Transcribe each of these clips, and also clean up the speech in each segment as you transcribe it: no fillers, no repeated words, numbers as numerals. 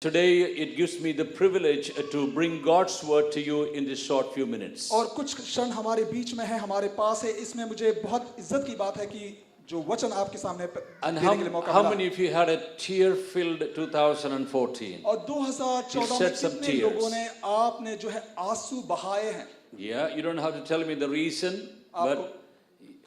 Today it gives me the privilege to bring God's word to you in this short few minutes. और कुछ क्षण हमारे बीच में है, हमारे पास है, इसमें मुझे बहुत इज्जत की बात है कि जो वचन आपके सामने And देने के लिए मौका how मिला। many of you had a tear-filled 2014? और 2014 में कितने लोगों ने आपने जो है आंसू बहाए हैं? Yeah, you don't have to tell me the reason, आपको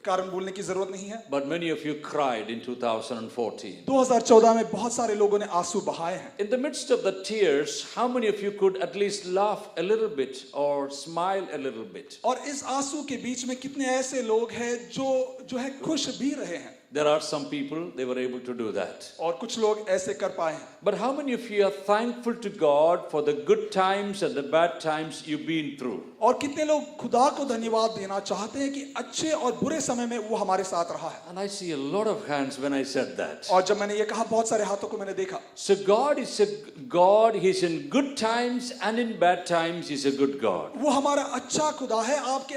कारण बोलने की जरूरत नहीं है। but many of you cried in 2014. 2014 में बहुत सारे लोगों ने आंसू बहाए हैं। In the midst of the tears, how many of you could at least laugh a little bit or smile a little bit? और इस आंसू के बीच में कितने ऐसे लोग हैं जो है खुश भी रहे हैं? There are some people, they were able to do that. और कुछ लोग ऐसे कर पाए हैं। But how many of you are thankful to God for the good times and the bad times you've been through? और कितने लोग खुदा को धन्यवाद देना चाहते हैं कि अच्छे और बुरे समय में वो हमारे साथ रहा है? And I see a lot of hands when I said that. और जब मैंने ये कहा बहुत सारे हाथों को मैंने देखा। So God is a God, He's in good times and in bad times He's a good God. वो हमारा अच्छा खुदा है आपके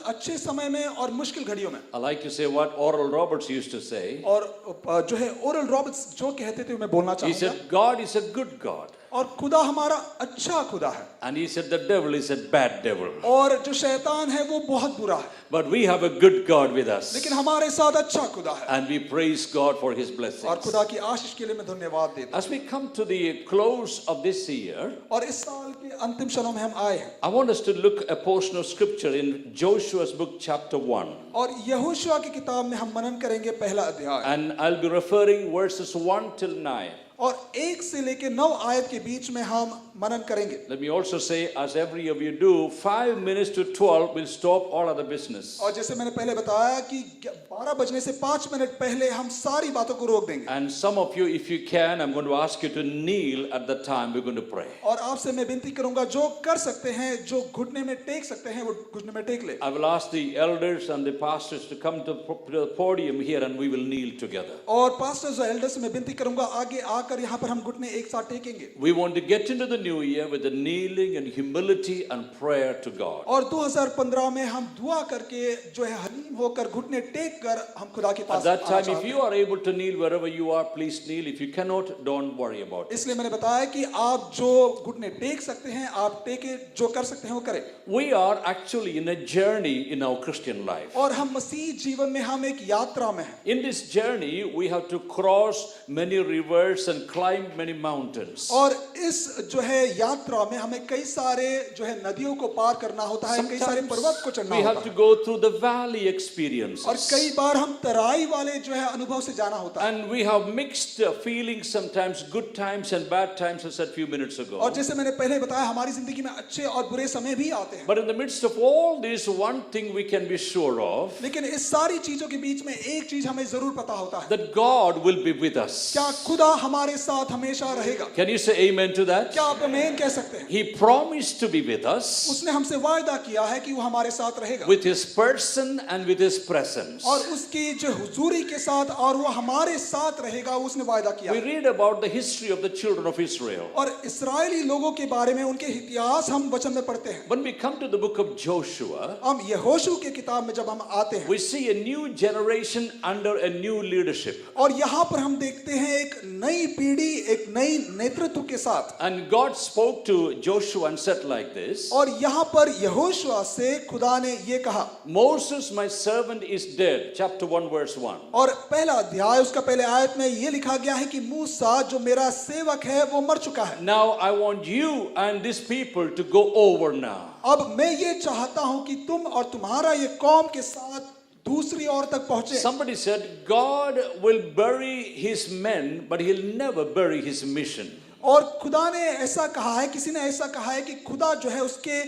अच्छे समय में और मुश्किल घड़ियों में। I like to say what Oral Roberts used to say. और जो है ओरल रॉबर्ट्स जो कहते थे मैं बोलना He चाहूंगा। said God is a good God. और खुदा हमारा अच्छा खुदा है। And he said the devil is a bad devil. और जो शैतान है वो बहुत बुरा है। But we have a good God with us. लेकिन हमारे साथ अच्छा खुदा है। And we praise God for His blessings. और खुदा की आशीष के लिए मैं धन्यवाद देता हूँ। As we come to the close of this year, और इस साल के अंतिम क्षणों में हम आए हैं। I want us to look a portion of scripture in Joshua's book chapter 1. और यहोशुआ की किताब में हम मनन करेंगे पहला अध्याय। And I'll be referring verses 1 till 9. और 1 से लेके 9 आयत के बीच में हम मनन करेंगे। Let me also say, as every of you do, 5 minutes to 12 will stop all other business. और जैसे मैंने पहले बताया कि 12 बजने से 5 मिनट पहले हम सारी बातों को रोक देंगे। And some of you, if you can, I'm going to ask you to kneel at the time we're going to pray. और आपसे मैं विनती करूंगा जो कर सकते हैं, जो घुटने में टेक सकते हैं वो घुटने में टेक ले। I will ask the elders and the pastors to come to the podium here and we will kneel together. और पास्टर्स और एल्डर्स से मैं विनती करूंगा आगे आकर यहाँ पर हम घुटने एक साथ टेकेंगे। We want to get into the new year with the kneeling and humility and prayer to God. और 2015 में हम दुआ करके जो है हलीम होकर घुटने टेक कर हम खुदा के At पास that आना time, चाहते if हैं। you are able to kneel wherever you are, please kneel. If you cannot, don't worry about it. इसलिए मैंने बताया कि आप जो घुटने टेक सकते हैं आप टेके, जो कर सकते हैं वो करें। We are actually in a journey in our Christian life. और हम मसीह जीवन में हम एक यात्रा में हैं। In this journey, we have to cross many rivers and climb many mountains. और इस जो है यात्रा में हमें कई सारे जो है नदियों को पार करना होता है, कई सारे पर्वत को चढ़ना We होता have to है। go through the valley experiences. और कई बार हम तराई वाले जो है अनुभव से जाना होता है। And we have mixed feelings sometimes, good times and bad times, as I said a few minutes ago. और जैसे मैंने पहले बताया हमारी जिंदगी में अच्छे और बुरे समय भी आते हैं। But in the midst of all this, one thing we can be sure of, लेकिन इस सारी चीजों के बीच में एक चीज हमें जरूर पता होता है। that God will be with us. क्या खुदा हमारे साथ हमेशा रहेगा? Can you say amen to that? क्या आप आमीन कह सकते हैं? He promised to be with us उसने हमसे वायदा किया है कि वो हमारे साथ रहेगा। with His person and with His presence. और उसकी जो हुजूरी के साथ और वो हमारे साथ रहेगा, उसने वायदा किया। We read about the history of the children of Israel. और इस्राएली लोगों के बारे में उनके इतिहास हम वचन में पढ़ते हैं। When we come to the book of Joshua, हम यहोशू के किताब में जब हम आते हैं we see a new generation under a new leadership. और यहाँ पर हम देखते हैं एक नई पीढ़ी, एक नई नेतृत्व के साथ। And God spoke to Joshua and said like this, और यहाँ पर यहोशुआ से खुदा ने ये कहा, Moses my servant is dead. Chapter 1 verse 1. और पहला अध्याय उसका पहले आयत में ये लिखा गया है कि मूसा जो मेरा सेवक है वो मर चुका है। Now I want you and this people to go over now. अब मैं ये चाहता हूं कि तुम और तुम्हारा ये कौम के साथ दूसरी ओर तक पहुंचे। Somebody said God will bury His men, but He'll never bury His mission. और खुदा ने ऐसा कहा है, किसी ने ऐसा कहा है कि खुदा जो है उसके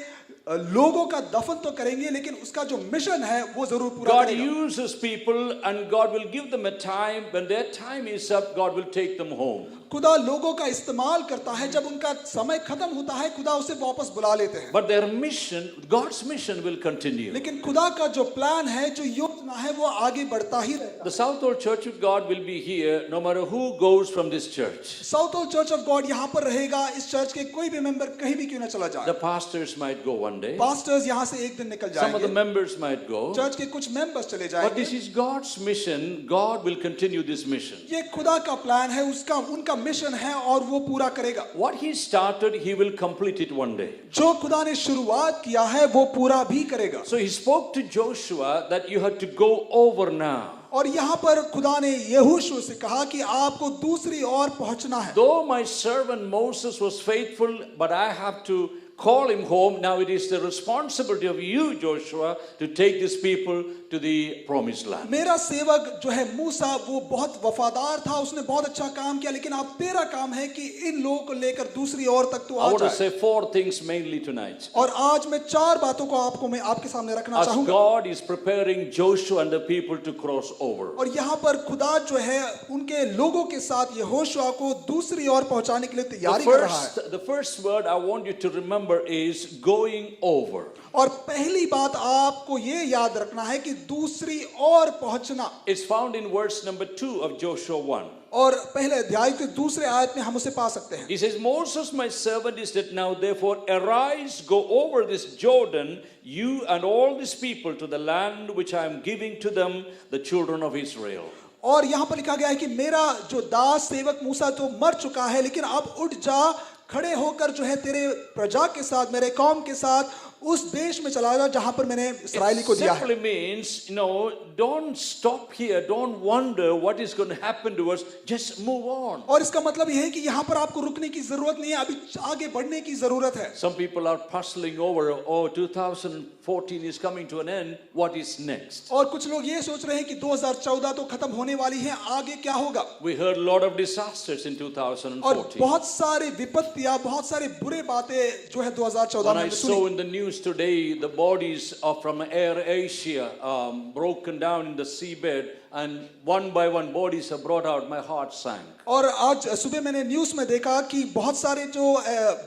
लोगों का दफन तो करेंगे लेकिन उसका जो मिशन है वो जरूर पूरा God करेगा। uses people and God will give them a time. When their time is up, God will take them home. खुदा लोगों का इस्तेमाल करता है, जब उनका समय खत्म होता है खुदा उसे वापस बुला लेते हैं। But their mission, God's mission will continue. लेकिन खुदा का जो प्लान है, जो योजना है वो आगे बढ़ता ही रहेगा। The Southall Church of God will be here no matter who goes from this church. South hall church of God God यहाँ पर रहेगा, इस चर्च के कोई भी मेंबर कहीं भी क्यों ना चला The जाए। pastors might go one day. Pastors यहाँ से एक दिन निकल Some of the जाएंगे, members might go. चर्च के कुछ मेंबर्स चले But this जाएंगे। is God's mission. God will continue this mission. ये खुदा का प्लान है, उसका उनका मिशन है और वो पूरा करेगा। What He started, He will complete it one day. जो खुदा ने शुरुआत किया है वो पूरा भी करेगा। So He spoke to Joshua that you had to go over now. और यहाँ पर खुदा ने यहोशू से कहा कि आपको दूसरी ओर पहुंचना है। Though my servant Moses was faithful, but I have to call him home. Now it is the responsibility of you, Joshua, to take these people to the promised land. मेरा सेवक जो है मूसा वो बहुत वफादार था, उसने बहुत अच्छा काम किया, लेकिन अब तेरा काम है कि इन लोगों को लेकर दूसरी ओर तक तू I आ want to जाए। say 4 things mainly tonight. और आज मैं 4 बातों को मैं आपके सामने रखना As चाहूंगा। God is preparing Joshua and the people to cross over. और यहाँ पर खुदा जो है उनके लोगों के साथ यहोशू को दूसरी ओर पहुंचाने के लिए तैयारी कर रहा है। The first word I want you to remember is going over. और पहली बात आपको ये याद रखना है कि दूसरी ओर पहुंचना। It's found in verse number 2 of Joshua 1. और पहले अध्याय के दूसरे आयत में हम उसे पा सकते हैं। He says, Moses, my servant, is dead now. Therefore, arise, go over this Jordan, you and all these people, to the land which I am giving to them, the children of Israel. और यहाँ पर लिखा गया है कि मेरा जो दास सेवक मूसा तो मर चुका है, लेकिन अब उठ जा, खड़े होकर जो है तेरे प्रजा के साथ, मेरे कौम के साथ उस देश में चला जा जहां पर मैंने इस्राएली को दिया है। Simply means, don't stop here, don't wonder what is going to happen to us, just move on. और इसका मतलब यह है कि यहाँ पर आपको रुकने की जरूरत नहीं है, अभी आगे बढ़ने की जरूरत है। Some people are puzzling over, 2014 is coming to an end, what is next? और कुछ लोग ये सोच रहे हैं कि 2014 तो खत्म होने वाली है, आगे क्या होगा। We heard a lot of disasters in और 2014. बहुत सारे विपत्तियां, बहुत सारे बुरे बातें जो है 2014 When में I हमने saw सुनी। in the news today, the bodies from Air Asia broken down in the seabed, and one by one bodies are brought out, my heart sank. और आज सुबह मैंने न्यूज़ में देखा कि बहुत सारे जो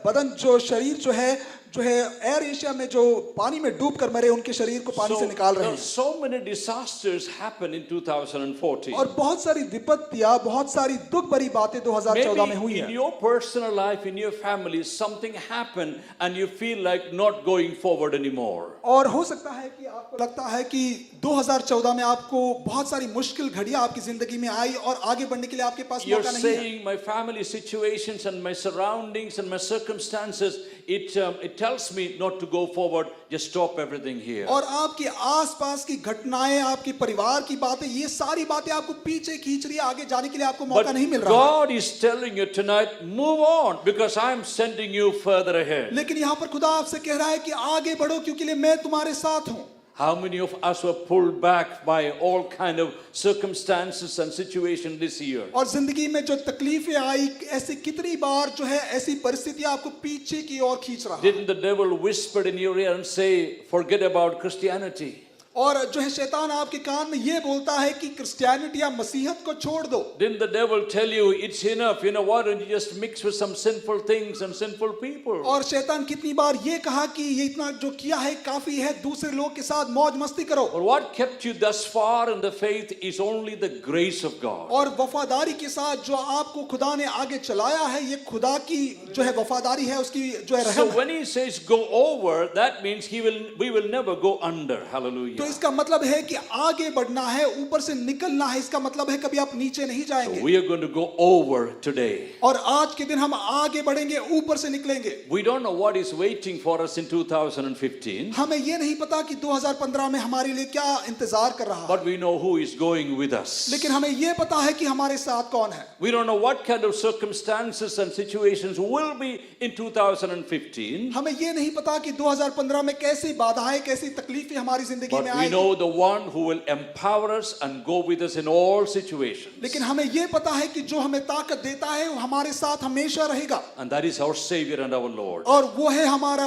बदन जो शरीर जो है एयर एशिया में जो पानी में डूब कर मरे, उनके शरीर को पानी से निकाल रहे हैं। So many disasters happened in 2014. और बहुत सारी विपत्तियां, बहुत सारी दुख भरी बातें 2014 में हुई Maybe in हैं। your personal life, in your family, something happened and you feel like not going forward anymore. और हो सकता है कि आपको लगता है कि 2014 में आपको बहुत सारी मुश्किल घड़ियां आपकी जिंदगी में आई और आगे बढ़ने के लिए आपके पास You're मौका नहीं है। saying my family situations and my surroundings and my circumstances, it tells me not to go forward, just stop everything here. और आपकी आसपास की घटनाएं, आपकी परिवार की बातें, ये सारी बातें आपको पीछे खींच रही है, आगे जाने के लिए आपको मौका But नहीं मिल रहा है। God is telling you tonight, move on because I am sending you further ahead. लेकिन यहाँ पर खुदा आपसे कह रहा है कि आगे बढ़ो क्योंकि मैं तुम्हारे साथ हूँ। How many of us were pulled back by all kind of circumstances and situations this year? और जिंदगी में जो तकलीफें आई, ऐसी कितनी बार जो है ऐसी परिस्थितियां आपको पीछे की ओर खींच रहा है। Didn't the devil whisper in your ear and say, forget about Christianity? और जो है शैतान आपके कान में ये बोलता है कि क्रिश्चियनिटी या मसीहत को छोड़ दो। Didn't the devil tell you it's enough? Why don't you just mix with some sinful things and sinful people? और शैतान कितनी बार ये कहा कि ये इतना जो किया है काफी है, दूसरे लोग के साथ मौज मस्ती करो। But what kept you thus far in the faith is only the grace of God. और वफादारी के साथ जो आपको खुदा ने आगे चलाया है, ये खुदा की जो है वफादारी है, उसकी जो है So रहम है। when he says go over, that means we will never go under. Hallelujah. तो इसका मतलब है कि आगे बढ़ना है, ऊपर से निकलना है, इसका मतलब है कभी आप नीचे नहीं जाएंगे। We are going to go over today. और आज के दिन हम आगे बढ़ेंगे, ऊपर से निकलेंगे। We don't know what is waiting for us in 2015. हमें ये नहीं पता कि 2015 में हमारे लिए क्या इंतजार कर रहा है, But we know who is going with us. लेकिन हमें ये पता है कि हमारे साथ कौन है। We don't know what kind of circumstances and situations will be in 2015. हमें ये नहीं पता कि 2015 में कैसी बाधाएं, कैसी तकलीफें हमारी जिंदगी में But we आएंगी, know the one who will empower us and go with us in all situations. लेकिन हमें ये पता है कि जो हमें ताकत देता है वो हमारे साथ हमेशा रहेगा। And that is our Savior and our Lord. और वो है हमारा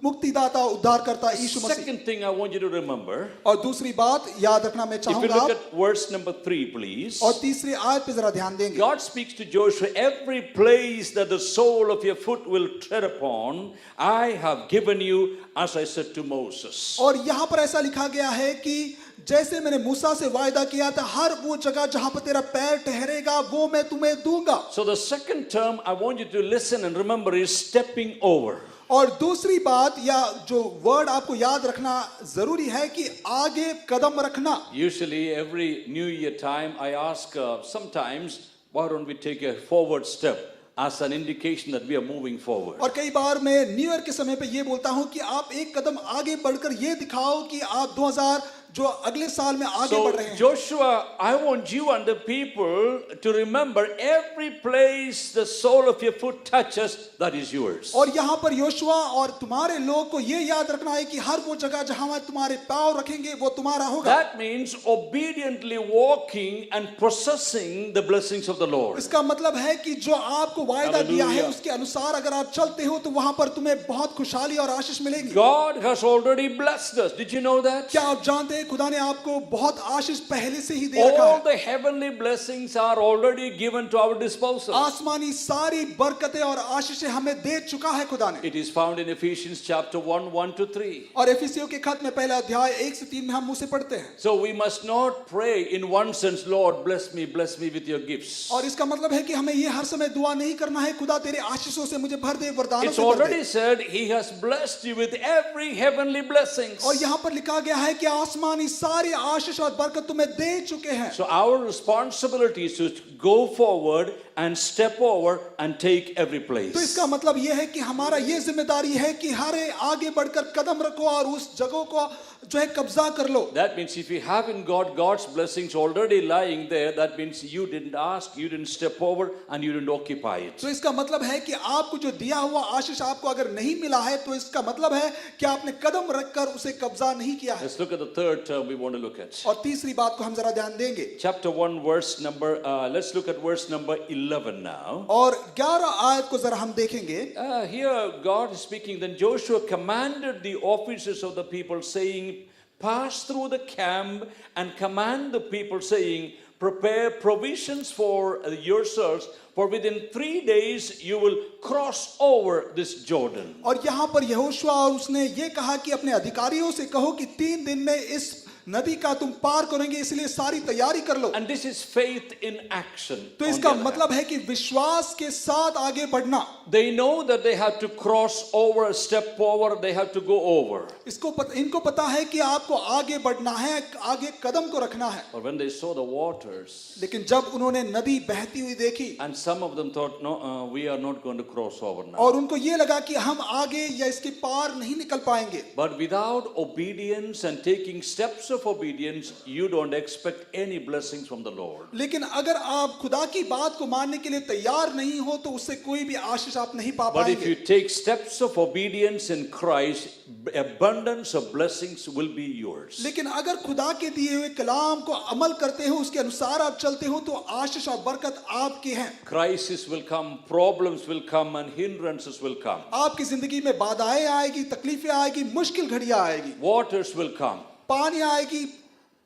मुक्तिदाता, उद्धारकर्ता यीशु मसीह। Second thing I want you to remember, और दूसरी बात याद रखना मैं if you चाहूंगा look आप, at verse number 3, please. और तीसरी आयत पे जरा ध्यान देंगे। God speaks to Joshua, every place that the sole of your foot will tread upon, I have given you, as I said to Moses. और यहाँ पर ऐसा लिखा गया गया है कि जैसे मैंने मूसा से वायदा किया था, हर वो जगह जहां पर तेरा पैर ठहरेगा वो मैं तुम्हें दूंगा। So the second term I want you to listen and remember is stepping over. और दूसरी बात या जो वर्ड आपको याद रखना जरूरी है कि आगे कदम रखना। Usually every New Year time I ask sometimes, why don't we take a forward step as an indication that we are moving forward. और कई बार मैं न्यू ईयर के समय पे ये बोलता हूं कि आप एक कदम आगे बढ़कर ये दिखाओ कि आप 2000 जो अगले साल में आगे बढ़ रहे So हैं। Joshua, I want you and the people to remember every place the sole of your foot touches, that is yours. और यहाँ पर योशुआ और तुम्हारे लोग को ये याद रखना है कि हर वो जगह जहां में तुम्हारे पांव रखेंगे वो तुम्हारा होगा। That means obediently walking and possessing the blessings of the Lord. इसका मतलब है कि जो आपको वायदा दिया है Hallelujah. उसके अनुसार अगर आप चलते हो तो वहां पर तुम्हें बहुत खुशहाली और आशीष मिलेगी। God has already blessed us. Did you know that? क्या आप जानते हैं खुदा ने आपको बहुत आशीष पहले से ही दे रखा All है। the heavenly blessings are already given to our disposal. आसमानी सारी बरकतें और आशीषें हमें दे चुका है खुदा ने। It is found in Ephesians chapter 1, 1 to 3. और एफिसियों के खत में पहला अध्याय 1 से 3 में हम उसे पढ़ते हैं। So we must not pray in one sense, Lord, bless me with your gifts. और इसका मतलब है कि हमें ये हर समय दुआ नहीं करना है खुदा तेरे आशीषों से मुझे भर दे, वरदानों It's से भर दे। already said He has blessed you with every heavenly blessings. और यहाँ पर लिखा गया है कि आसमानी सारी आशीष और बरकत तुम्हें दे चुके हैं। So our responsibility is to go forward and step over and take every तो place. इसका मतलब यह है कि हमारा ये जिम्मेदारी है कि हर आगे बढ़कर कदम रखो और उस जगह को जो है कब्जा कर लो। That means if you haven't got God's blessings already lying there, that means you didn't ask, you didn't step over, and you didn't occupy it. तो इसका मतलब है कि आपको जो दिया हुआ आशीष आपको अगर नहीं मिला है तो इसका मतलब है कि आपने कदम रखकर उसे कब्जा नहीं किया है। Let's look at the third term we want to look at. और तीसरी बात को हम जरा ध्यान देंगे। Chapter 1 verse number, let's look at verse number 11 now. और 11 आयत को जरा हम देखेंगे। Here God is speaking. Then Joshua commanded the officers of the people, saying, pass through the camp and command the people, saying, prepare provisions for yourselves, for within 3 days you will cross over this Jordan. और यहाँ पर यहोशुआ और उसने ये कहा कि अपने अधिकारियों से कहो कि 3 दिन में इस नदी का तुम पार करेंगे, इसलिए सारी तैयारी कर लो। And this is faith in action. तो इसका मतलब है कि विश्वास के साथ आगे बढ़ना। They know that they have to cross over, step forward, they have to go over. इनको पता है कि आपको आगे बढ़ना है, आगे कदम को रखना है। But when they saw the waters, लेकिन जब उन्होंने नदी बहती हुई देखी and some of them thought, no, we are not going to cross over now. और उनको ये लगा कि हम आगे या इसके पार नहीं निकल पाएंगे। But without obedience and taking steps of obedience, you don't expect any blessings from the Lord. लेकिन अगर आप खुदा की बात को मानने के लिए तैयार नहीं हो तो उससे कोई भी आशीष आप नहीं पा But if पाएंगे। you take steps of obedience in Christ, abundance of blessings will be yours. लेकिन अगर खुदा के दिए हुए कलाम को अमल करते हो, उसके अनुसार आप चलते हो तो आशीष और बरकत आपकी है। Crisis will come, problems will come, and hindrances will come. आपकी जिंदगी में बाधाएं आएगी, तकलीफें आएगी, मुश्किल घड़ियां आएगी, Waters will come, पानी आएगी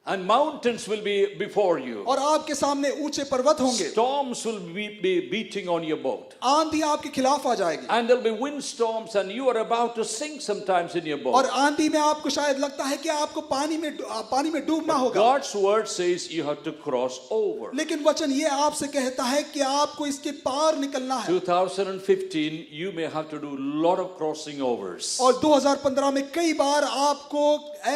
and mountains will be before you. और आपके सामने ऊंचे पर्वत होंगे। Storms will be beating on your boat. आंधी आपके खिलाफ आ जाएगी And there'll be windstorms, and you are about to sink sometimes in your boat. और आंधी में आपको शायद लगता है कि आपको पानी में डूबना होगा। God's word says you have to cross over. लेकिन वचन ये आपसे कहता है कि आपको इसके पार निकलना है। 2015, you may have to do a lot of crossing overs. और 2015 में कई बार आपको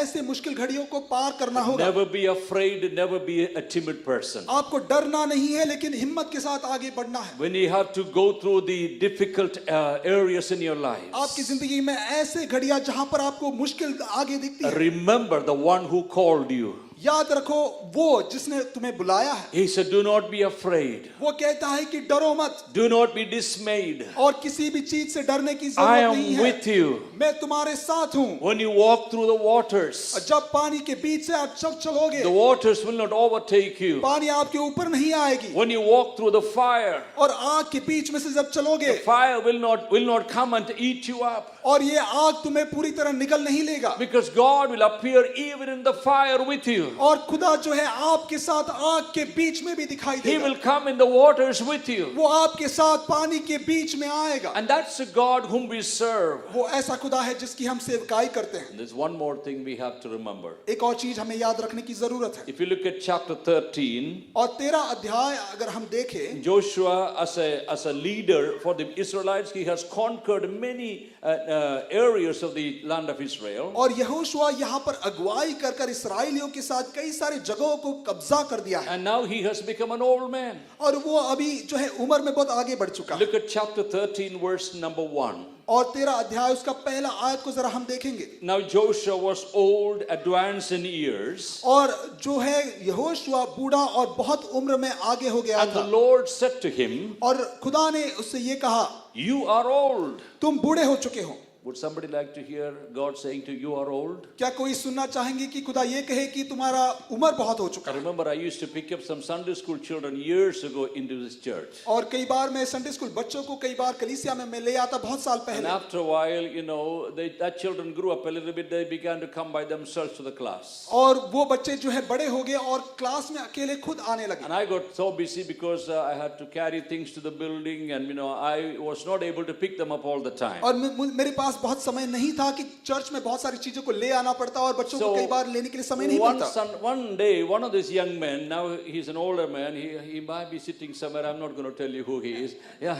ऐसे मुश्किल घड़ियों को पार करना होगा। Never be afraid, never be a timid person. आपको डरना नहीं है, लेकिन हिम्मत के साथ आगे बढ़ना है। When you have to go through the difficult areas in your life, आपकी जिंदगी में ऐसे घड़ियां जहां पर आपको मुश्किल आगे दिखती है, remember the one who called you. याद रखो वो जिसने तुम्हें बुलाया है। He said, do not be afraid. वो कहता है कि डरो मत Do not be dismayed. और किसी भी चीज से डरने की I जरूरत नहीं am है। with you. मैं तुम्हारे साथ हूँ। When you walk through the waters, और जब पानी के बीच से आप चलोगे, the waters will not overtake you. पानी आपके ऊपर नहीं आएगी। When you walk through the fire, और आग के बीच में से जब चलोगे, the fire will not come and eat you up. और ये आग तुम्हें पूरी तरह निगल नहीं लेगा, Because God will appear even in the fire with you. और खुदा जो है आपके साथ आग के बीच में भी दिखाई He देगा। will come in the waters with you. वो आपके साथ पानी के बीच में आएगा। And that's the God whom we serve. वो ऐसा खुदा है जिसकी हम सेवकाई करते हैं। There's one more thing we have to remember. एक और चीज हमें याद रखने की जरूरत है। If you look at chapter 13, और 13 अध्याय अगर हम देखें, Joshua as a leader for the Israelites, he has conquered many areas of the land of Israel. और यहोशुआ यहाँ पर अगुवाई कर कर इसराइलियों के साथ कई सारे जगहों को कब्जा कर दिया है। And now he has become an old man. और वो अभी जो है उम्र में बहुत आगे बढ़ चुका है। Look at chapter 13 verse number 1. और 13 अध्याय उसका पहला आयत को जरा हम देखेंगे। Now Joshua was old, advanced in years. और जो है यहोशुआ बूढ़ा और बहुत उम्र में आगे हो गया And the था। Lord said to him, और खुदा ने उससे ये कहा, you are old. तुम बूढ़े हो चुके हो। Would somebody like to hear God saying to you are old? क्या कोई सुनना चाहेंगे कि खुदा ये कहे कि तुम्हारा उम्र बहुत हो चुका I है? remember I used to pick up some Sunday school children years ago into this church. और कई बार मैं संडे स्कूल बच्चों को कई बार कलीसिया में मैं ले आता बहुत साल And पहले। after a while, you know, that children grew up a little bit. They began to come by themselves to the class. और वो बच्चे जो है बड़े हो गए और क्लास में अकेले खुद आने लगे। And I got so busy because I had to carry things to the building, and you know, I was not able to pick them up all the time. और मेरे पास बहुत समय नहीं था कि चर्च में बहुत सारी चीजों को ले आना पड़ता और बच्चों को कई बार लेने के लिए समय नहीं मिलता। One day, one of these young men, now he's an older man, he might be sitting somewhere, I'm not going to tell you who he is. Yeah.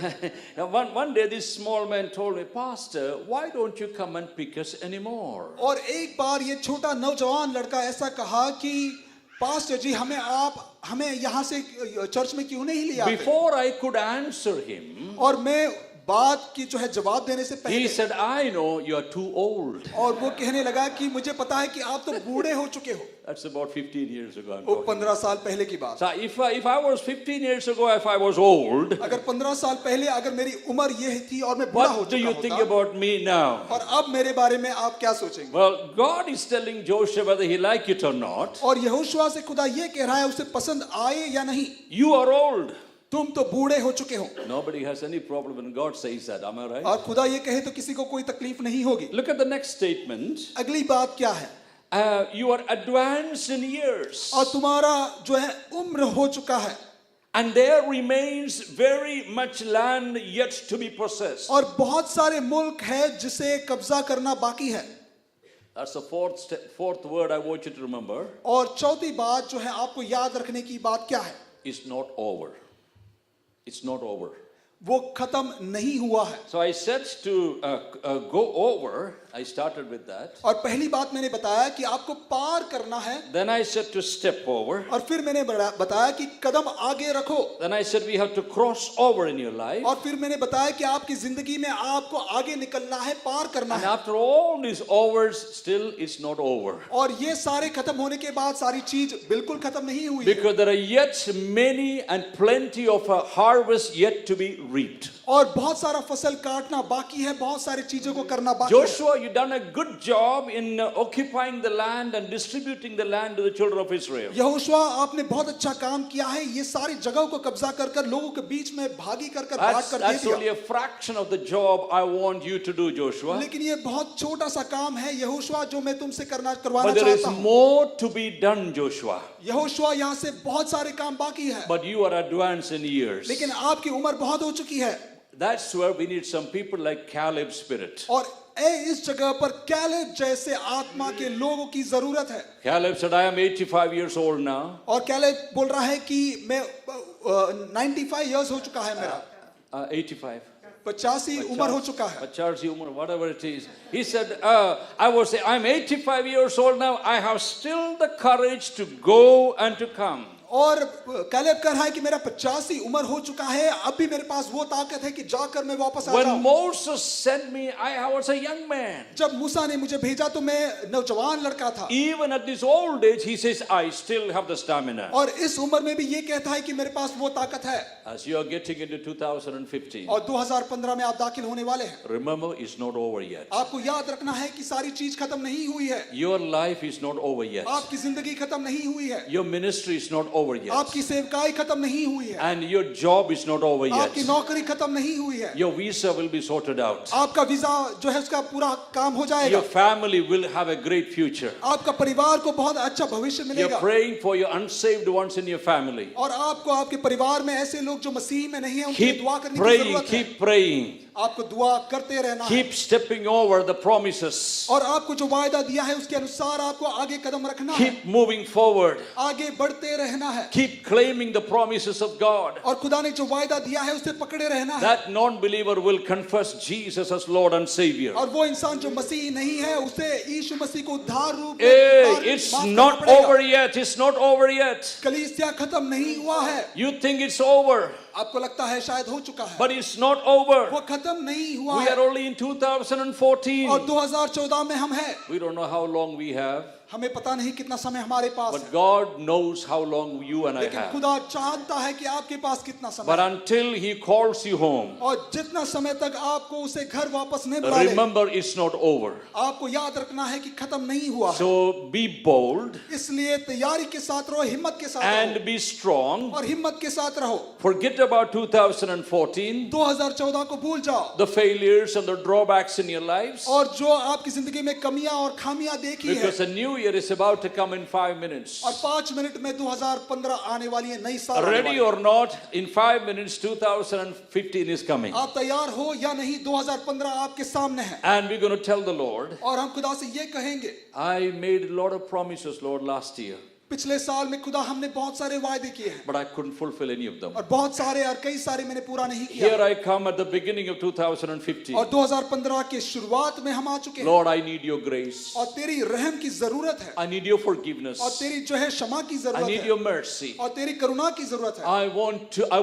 One day this small man told me, Pastor, why don't you come and pick us anymore? और एक बार ये छोटा नौजवान लड़का ऐसा कहा कि pastor जी हमें यहाँ से चर्च में क्यों नहीं ले आते? Before I could answer him, और मैं बात की जो है जवाब देने से पहले he said, I know you are too old. और वो कहने लगा कि मुझे पता है कि आप तो बूढ़े हो चुके हो। That's about 15 years ago. I'm वो talking. 15 साल पहले की बात। So if I was 15 years ago, if I was old, अगर 15 साल पहले अगर मेरी उम्र ये थी और मैं बूढ़ा हो what do चुका you think होता, about me now? और अब मेरे बारे में आप क्या सोचेंगे? Well, God is telling Joshua whether he like it or not. और यहोशुआ से खुदा ये कह रहा है उसे पसंद आए या नहीं, You are old. तुम तो बूढ़े हो चुके हो। Nobody has any problem when God says that. Am I right? और खुदा ये कहे तो किसी को कोई तकलीफ नहीं होगी। Look at the next statement. अगली बात क्या है? You are advanced in years, और तुम्हारा जो है उम्र हो चुका है and there remains very much land yet to be possessed. और बहुत सारे मुल्क है जिसे कब्जा करना बाकी है। That's the fourth word I want you to remember. और चौथी बात जो है आपको याद रखने की बात क्या है? It's not over. It's not over. वो खत्म नहीं हुआ है। So I said to go over. I started with that. और पहली बात मैंने बताया कि आपको पार करना है। Then I said to step over. और फिर मैंने बताया कि कदम आगे रखो। Then I said we have to cross over in your life. और फिर मैंने बताया कि आपकी जिंदगी में आपको आगे निकलना है, पार करना And है। after all these overs, still it's not over. और ये सारे खत्म होने के बाद सारी चीज बिल्कुल खत्म नहीं हुई है। Because there are yet many and plenty of a harvest yet to be reaped. और बहुत सारा फसल काटना बाकी है, बहुत सारी चीजों को करना बाकी है। Joshua, you done a good job in occupying the land and distributing the land to the children of Israel. Yehoshua आपने बहुत अच्छा काम किया है, ये सारी जगहों को कब्जा कर कर लोगों के बीच में भागी कर कर बांट कर दे That's only दिया। a fraction of the job I want you to do, Joshua. लेकिन ये बहुत छोटा सा काम है यहोशुआ जो मैं तुमसे करवाना But there is चाहता हूँ। more to be done, Joshua. Yehoshua यहाँ से बहुत सारे काम बाकी है, But you are advanced in years. लेकिन आपकी उम्र बहुत हो चुकी है। That's where we need some people like Caleb's spirit. और इस जगह पर कैलेब जैसे आत्मा के लोगों की जरूरत है। Caleb said, I am 85 years old now. और कैलेब बोल रहा है कि मैं 95 इयर्स हो चुका है मेरा। 85. 85 उम्र हो चुका है। 85 umar, whatever it is. He said, I'm 85 years old now. I have still the courage to go and to come. और कैलेब कह रहा है कि मेरा 85 उम्र हो चुका है, अब भी मेरे पास वो ताकत है कि जाकर मैं वापस आ When जाऊं। Moses sent me, I was a young man. जब मूसा ने मुझे भेजा तो मैं नौजवान लड़का था। Even at this old age, he says, I still have the stamina. और इस उम्र में भी ये कहता है कि मेरे पास वो ताकत है। As you are getting into 2015, और 2015 में आप दाखिल होने वाले हैं। remember, it's not over yet. आपको याद रखना है कि सारी चीज खत्म नहीं हुई है। Your life is not over yet. आपकी जिंदगी खत्म नहीं हुई है। Your ministry is not over yet. आपकी सेवकाई खत्म नहीं हुई है, And your job is not over yet. आपकी नौकरी खत्म नहीं हुई है, Your visa will be sorted out. आपका वीजा जो है उसका पूरा काम हो जाएगा, Your family will have a great future. आपका परिवार को बहुत अच्छा भविष्य You're मिलेगा, praying for your unsaved ones in your family. और आपको आपके परिवार में ऐसे लोग जो मसीह में नहीं है उनके लिए Keep दुआ करने की praying, जरूरत है। keep praying. आपको दुआ करते रहना है, Keep stepping over the promises. और आपको जो वायदा दिया है उसके अनुसार आपको आगे कदम रखना है, Keep moving forward. आगे बढ़ते रहना है, Keep claiming the promises of God. और खुदा ने जो वायदा दिया है उसे पकड़े रहना है। That non-believer will confess Jesus as Lord and Savior. और वो इंसान जो मसीह नहीं है उसे यीशु मसीह को उद्धार रूप में Hey, it's माफ करना not पड़ेगा। over yet. It's not over yet. कलीसिया खत्म नहीं हुआ है, You think it's over, आपको लगता है शायद हो चुका है, but it's not over. वो खत्म नहीं हुआ We है, are only in 2014. और 2014 में हम हैं, We don't know how long we have, हमें पता नहीं कितना समय हमारे पास but है, God knows how long you and I लेकिन have. खुदा जानता है कि आपके पास कितना समय But है, until He calls you home, और जितना समय तक आपको उसे घर वापस नहीं बुला ले, remember it's not over. आपको याद रखना है कि खत्म नहीं हुआ है। So be bold इसलिए तैयारी के साथ रहो, हिम्मत के साथ रहो, and be strong. और हिम्मत के साथ रहो। Forget about 2014, 2014 को भूल जाओ, the failures and the drawbacks in your lives, और जो आपकी जिंदगी में कमियां और खामियां देखी है, because a new year is about to come in 5 minutes. और 5 मिनट में 2015 आने वाली है, नई साल आने Ready वाली है। or not, in 5 minutes 2015 is coming. आप तैयार हो या नहीं, 2015 आपके सामने है, And we're going to tell the Lord, और हम खुदा से ये कहेंगे, I made a lot of promises, Lord, last year, पिछले साल में खुदा हमने बहुत सारे वायदे किए हैं, but I couldn't fulfill any of them. और बहुत सारे और कई सारे मैंने पूरा नहीं किया, Here I come at the beginning of 2015. और 2015 के शुरुआत में हम आ चुके हैं, Lord, I need your grace. और तेरी रहम की जरूरत है, I need your forgiveness. और तेरी जो है क्षमा की I जरूरत need है, your mercy. और तेरी करुणा की जरूरत है, I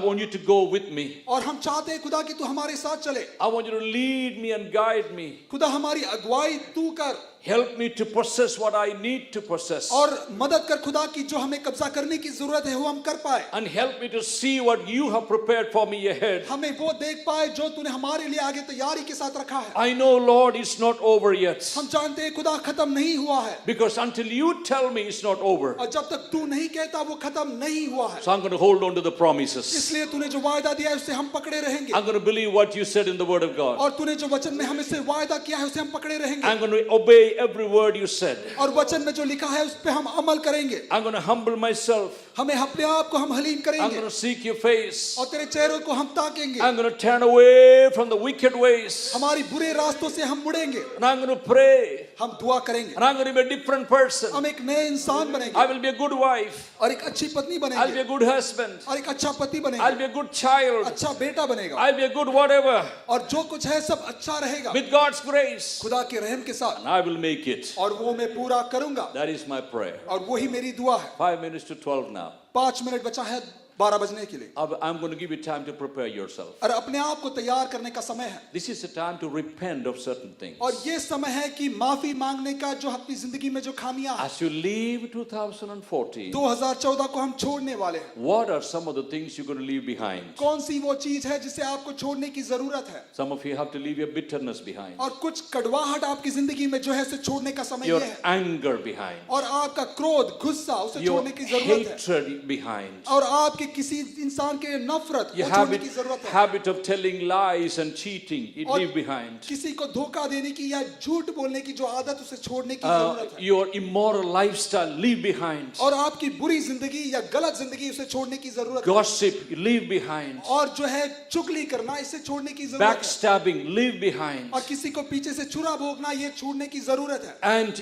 want you to go with me. और हम चाहते हैं खुदा कि तू हमारे साथ चले, I want you to lead me and guide me. खुदा हमारी अगुवाई तू कर, Help me to possess what I need to possess. और मदद कर खुदा की जो हमें कब्जा करने की जरूरत है वो हम कर पाए, And help me to see what you have prepared for me ahead. हमें वो देख पाए जो तूने हमारे लिए आगे तैयारी के साथ रखा है। I know, Lord, it's not over yet. हम जानते हैं खुदा खत्म नहीं हुआ है, Because until you tell me it's not over, और जब तक तू नहीं कहता वो खत्म नहीं हुआ है, so I'm going to hold on to the promises. इसलिए तूने जो वायदा दिया है उससे हम पकड़े रहेंगे, I'm going to believe what you said in the Word of God. और तूने जो वचन में हमें से वायदा किया है उसे हम पकड़े रहेंगे, I'm going to obey every word you said. और वचन में जो लिखा है उस पे हम अमल करेंगे। I'm going to humble myself. हमें अपने आप को हम हलीम I'm करेंगे, going to seek your face. और तेरे चेहरे को हम ताकेंगे, I'm going to turn away from the wicked ways. हमारी बुरे रास्तों से हम मुड़ेंगे, And I'm going to pray. हम दुआ करेंगे, And I'm going to be a different person. हम एक नए इंसान बनेंगे, I will be a good wife. और एक अच्छी पत्नी I'll be बनेंगे, a good husband. और एक अच्छा पति I'll बनेंगे, be a good child. अच्छा बेटा बनेगा, I'll be a good whatever. और जो कुछ है सब अच्छा रहेगा With God's grace. खुदा के रहम के साथ, And I will make it. और वो मैं पूरा करूंगा, That is my prayer. और वही मेरी दुआ है। 5 minutes to 12 now. 5 मिनट बचा है 12 बजने के लिए, I'm going to give you time to prepare yourself. और अपने आप को तैयार करने का समय है, This is a time to repent of certain things. और ये समय है कि माफी मांगने का, जो अपनी जिंदगी में जो खामियां हैं, As you leave 2014, 2014 को हम छोड़ने वाले हैं, what are some of the things you're going to leave behind? कौन सी वो चीज है जिसे आपको छोड़ने की जरूरत है, Some of you have to leave your bitterness behind, और कुछ कड़वाहट आपकी जिंदगी में जो है उसे छोड़ने का समय your ये है, anger behind, और आपका क्रोध, गुस्सा उसे your छोड़ने की जरूरत है, hatred behind, और आपके किसी इंसान के नफरत your वो छोड़ने की जरूरत है, habit of telling lies and cheating, it और leave behind. किसी को धोखा देने की या झूठ बोलने की जो आदत उसे छोड़ने की जरूरत है, Your immoral lifestyle, leave behind. और आपकी बुरी जिंदगी या गलत जिंदगी उसे छोड़ने की जरूरत है, Gossip, leave behind. और जो है चुगली करना इसे छोड़ने की जरूरत है, Backstabbing, leave behind. और किसी को पीछे से छुरा भोगना ये छोड़ने की जरूरत है, And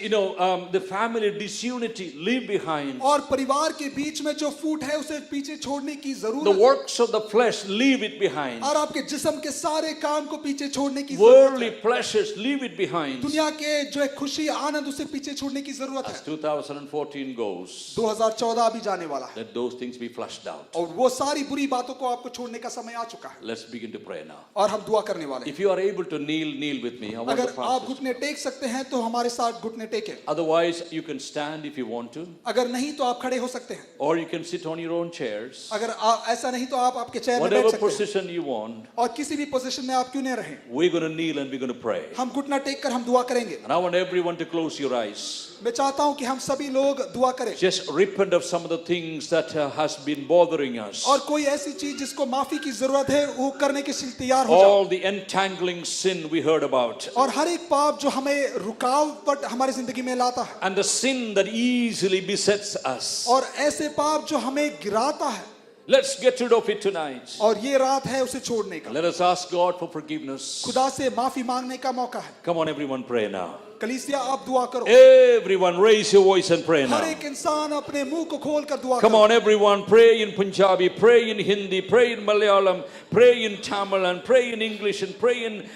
the family disunity, leave behind. और परिवार के बीच में जो फूट है उसे पीछे छोड़ने की The जरूरत है, works of the flesh, leave it behind. और आपके जिस्म के सारे काम को पीछे छोड़ने की जरूरत Worldly है, pleasures, leave it behind. दुनिया के जो है खुशी आनंद उसे पीछे छोड़ने की जरूरत As है। 2014 goes, 2014 अभी जाने वाला है, let those things be flushed out. और वो सारी बुरी बातों को आपको छोड़ने का समय आ चुका है, Let's begin to pray now. और हम दुआ करने वाले हैं। If you are able to kneel with me. I want the अगर आप pastors. घुटने टेक सकते हैं तो हमारे साथ घुटने टेकें, Otherwise, you can stand if you want to, अगर नहीं तो आप खड़े हो सकते हैं, or you can sit on your own chairs. अगर ऐसा नहीं तो आप आपके चेयर में बैठ Whatever सकते हैं position you want, और किसी भी पोजीशन में आप क्यों नहीं रहें, we're going to kneel and we're going to pray. हम घुटना टेक कर हम दुआ करेंगे। And I want everyone to close your eyes. मैं चाहता हूं कि हम सभी लोग दुआ करें Just repent of some of the things that has been bothering us. और कोई ऐसी चीज जिसको माफी की जरूरत है वो करने के लिए तैयार हो जाओ। All the entangling sin we heard about. और हर एक पाप जो हमें रुकावट हमारी जिंदगी में लाता है And the sin that easily besets us. और ऐसे पाप जो हमें गिराता है, Let's get rid of it tonight. और ये रात है उसे छोड़ने का। Let us ask God for forgiveness. खुदा से माफी मांगने का मौका है। Come on, everyone, pray now. कलीसिया आप दुआ करो। Everyone, raise your voice and pray her now. एक इंसान अपने मुंह को खोल कर दुआ Come करो। on, everyone, pray in Punjabi, pray in Hindi, pray in Malayalam, pray in Tamil, and pray in English, and pray in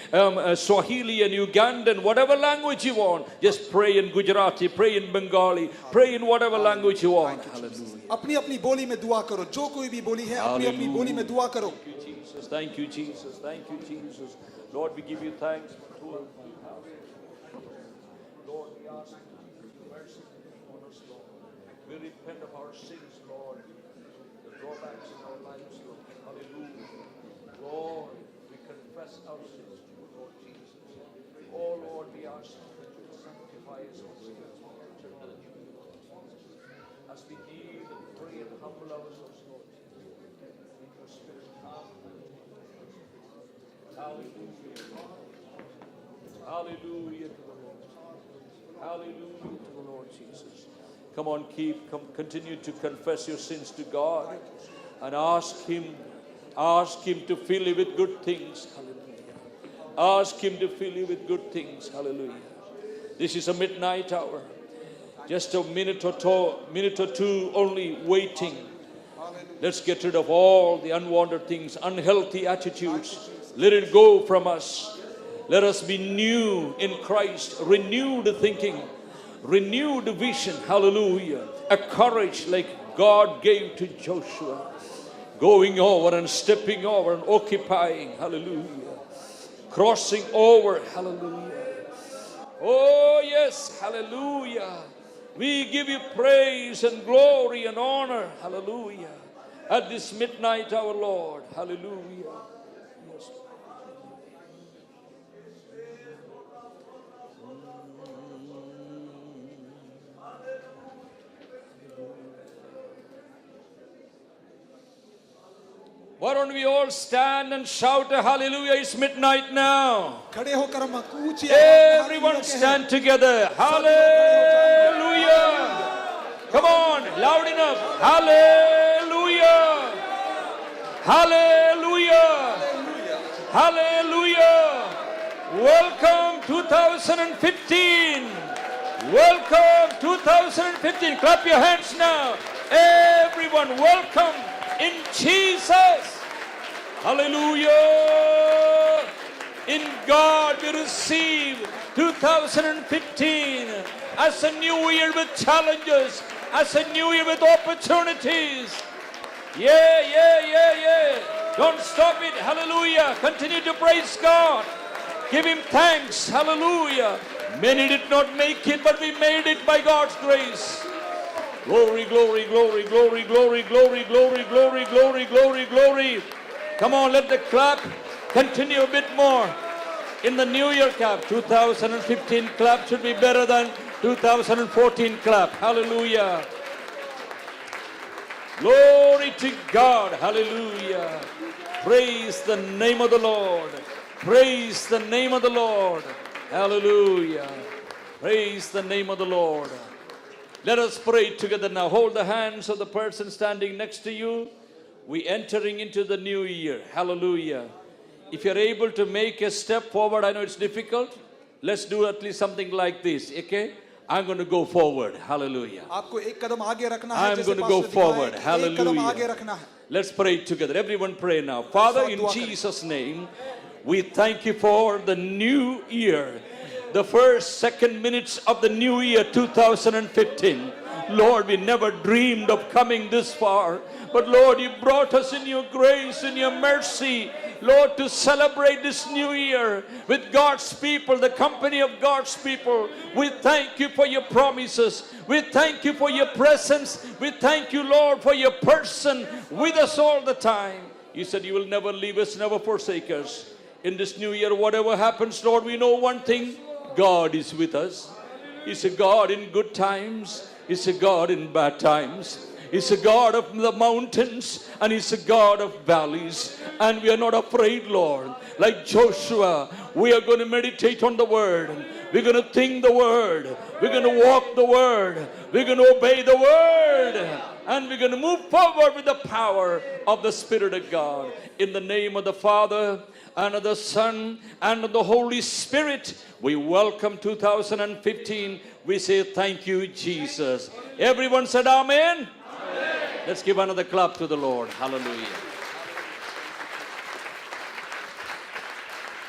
Swahili and Ugandan, whatever language you want. Just pray in Gujarati, pray in Bengali, pray in whatever language you want. Hallelujah. अपनी अपनी बोली में दुआ करो, जो कोई भी बोली है अपनी अपनी बोली में दुआ करो। Thank you, Jesus. Thank you, Jesus. Thank you, Jesus. Lord, we give you thanks for two. Lord, we ask you to mercy upon us, Lord. We repent of our sins, Lord, the drawbacks in our lives, Lord. Hallelujah. Lord, we confess our sins to you, Lord Jesus. Oh, Lord, we ask you to sanctify us also as we enter into the new year, Lord Jesus. As we kneel and pray and humble ourselves, Lord Jesus. Make your spirit come. Hallelujah. Hallelujah to the Lord. Hallelujah to the Lord Jesus. Come on, continue to confess your sins to God and ask Him to fill you with good things. Hallelujah. Ask Him to fill you with good things. Hallelujah. This is a midnight hour. Just a minute or two only waiting. Let's get rid of all the unwanted things, unhealthy attitudes. Let it go from us. Let us be new in Christ, renewed thinking, renewed vision. Hallelujah. A courage like God gave to Joshua, going over and stepping over and occupying. Hallelujah. Crossing over. Hallelujah. Oh yes. Hallelujah. We give you praise and glory and honor. Hallelujah. At this midnight hour, Lord. Hallelujah. Yes. Why don't we all stand and shout a hallelujah? It's midnight now. खड़े होकर हम ऊंची आवाज में Everyone hallelujah कहें। stand together. Hallelujah. Come on, loud enough. Hallelujah. Hallelujah. Hallelujah. Welcome 2015. Welcome 2015. Clap your hands now. Everyone, welcome in Jesus. Hallelujah. In God we receive 2015 as a new year with challenges, as a new year with opportunities. Yeah. Don't stop it. Hallelujah. Continue to praise God. Give Him thanks. Hallelujah. Many did not make it, but we made it by God's grace. Glory, glory, glory, glory, glory, glory, glory, glory, glory, glory, glory. Come on, let the clap continue a bit more. In the New Year clap, 2015 clap should be better than 2014 clap. Hallelujah. Glory to God. Hallelujah. Praise the name of the Lord. Praise the name of the Lord. Hallelujah. Praise the name of the Lord. Let us pray together now. Hold the hands of the person standing next to you. We entering into the new year. Hallelujah. If you're able to make a step forward, I know it's difficult. Let's do at least something like this. Okay? I'm going to go forward. Hallelujah. आपको एक कदम आगे रखना है। I'm जैसे going to pastor go दिखाए, forward. एक कदम आगे Hallelujah. रखना है। Let's pray together. Everyone pray now. Father, in Jesus' name, we thank you for the new year. The first, second minutes of the new year 2015. Lord, we never dreamed of coming this far. But Lord, you brought us in your grace, in your mercy. Lord, to celebrate this new year with God's people, the company of God's people. We thank you for your promises. We thank you for your presence. We thank you, Lord, for your person with us all the time. You said you will never leave us, never forsake us. In this new year, whatever happens, Lord, we know one thing. God is with us. He's a God in good times. He's a God in bad times. He's a God of the mountains and He's a God of valleys. And we are not afraid, Lord. Like Joshua, we are going to meditate on the Word. We're going to think the Word. We're going to walk the Word. We're going to obey the Word. And we're going to move forward with the power of the Spirit of God. In the name of the Father, and of the Son, and of the Holy Spirit, we welcome 2015. We say thank you, Jesus. Everyone said amen. Let's give another clap to the Lord. Hallelujah.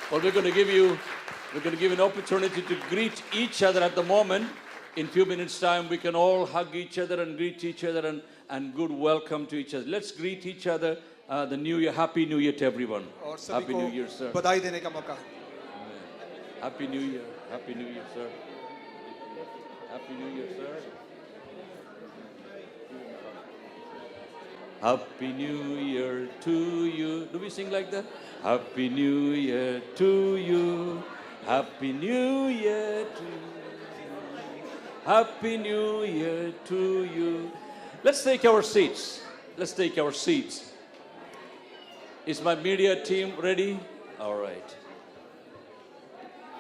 Well, we're going to give you an opportunity to greet each other at the moment. In few minutes' time, we can all hug each other and greet each other and good welcome to each other. Let's greet each other. The New Year. Happy New Year to everyone. Happy New Year, sir. बधाई देने का मौका है. Happy New Year. Happy New Year, sir. Happy New Year, sir. Happy New Year to you. Do we sing like that? Happy New Year to you. Happy New Year to you. Happy New Year to you. Let's take our seats. Let's take our seats. Is my media team ready? All right.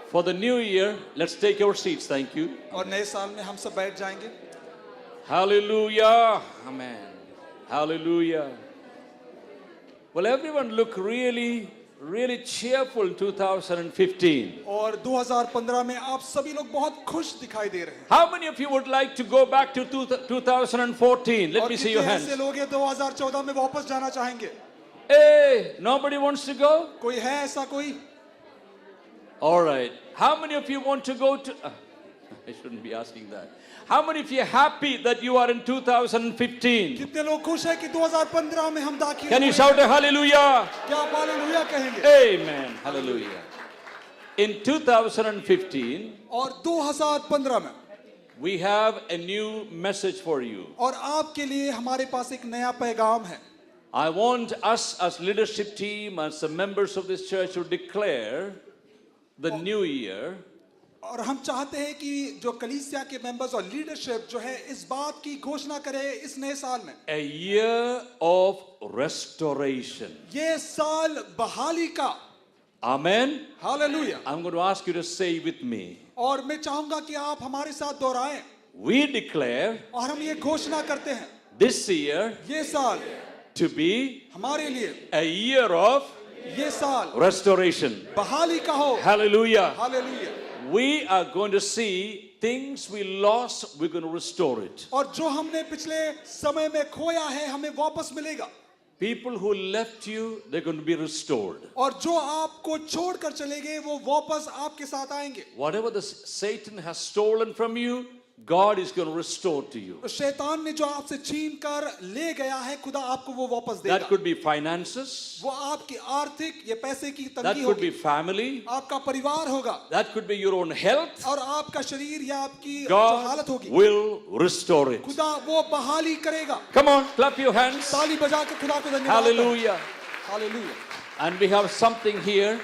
For the new year, let's take our seats. Thank you. और नए साल में हम सब बैठ जाएंगे. Hallelujah. Amen. Hallelujah. Well, everyone look really cheerful in 2015. और 2015 में आप सभी लोग बहुत खुश दिखाई दे रहे हैं. How many of you would like to go back to 2014? Let me see your hands. ऐसे लोग हैं 2014 में वापस जाना चाहेंगे. Hey, nobody wants to go? कोई है ऐसा कोई? All right. How many of you want to go to... I shouldn't be asking that. How many of you are happy that you are in 2015? कितने लोग खुश हैं कि 2015 में हम दाखिल? Can you shout a hallelujah? क्या आप हालेलुया कहेंगे? Amen. Hallelujah. In 2015, और 2015 में we have a new message for you. और आपके लिए हमारे पास एक नया पैगाम है. I want us as leadership team, as the members of this church to declare the new year. और हम चाहते हैं कि जो कलीसिया के मेंबर्स और लीडरशिप जो है इस बात की घोषणा करे इस नए साल में. A year of restoration. ये साल बहाली का. Amen. Hallelujah. I'm going to ask you to say with me. और मैं चाहूंगा कि आप हमारे साथ दोहराएं. We declare और हम ये घोषणा करते हैं. this year ये साल to be हमारे लिए a year of ये साल restoration. बहाली का हो. Hallelujah. Hallelujah. We are going to see things we lost, we're going to restore it. और जो हमने पिछले समय में खोया है हमें वापस मिलेगा. People who left you, they're going to be restored. और जो आपको छोड़कर चले गए वो वापस आपके साथ आएंगे. Whatever the Satan has stolen from you, God is going to restore to you. शैतान ने जो आपसे छीन कर ले गया है खुदा आपको वो वापस देगा. That could be finances. वो आपकी आर्थिक ये पैसे की That तंगी could होगी. be family. आपका परिवार होगा. That could be your own health. और आपका शरीर या आपकी जो God हालत होगी will restore it. खुदा वो बहाली करेगा. Come on, clap your hands. ताली बजा के खुदा को धन्यवाद. Hallelujah. Hallelujah. And we have something here.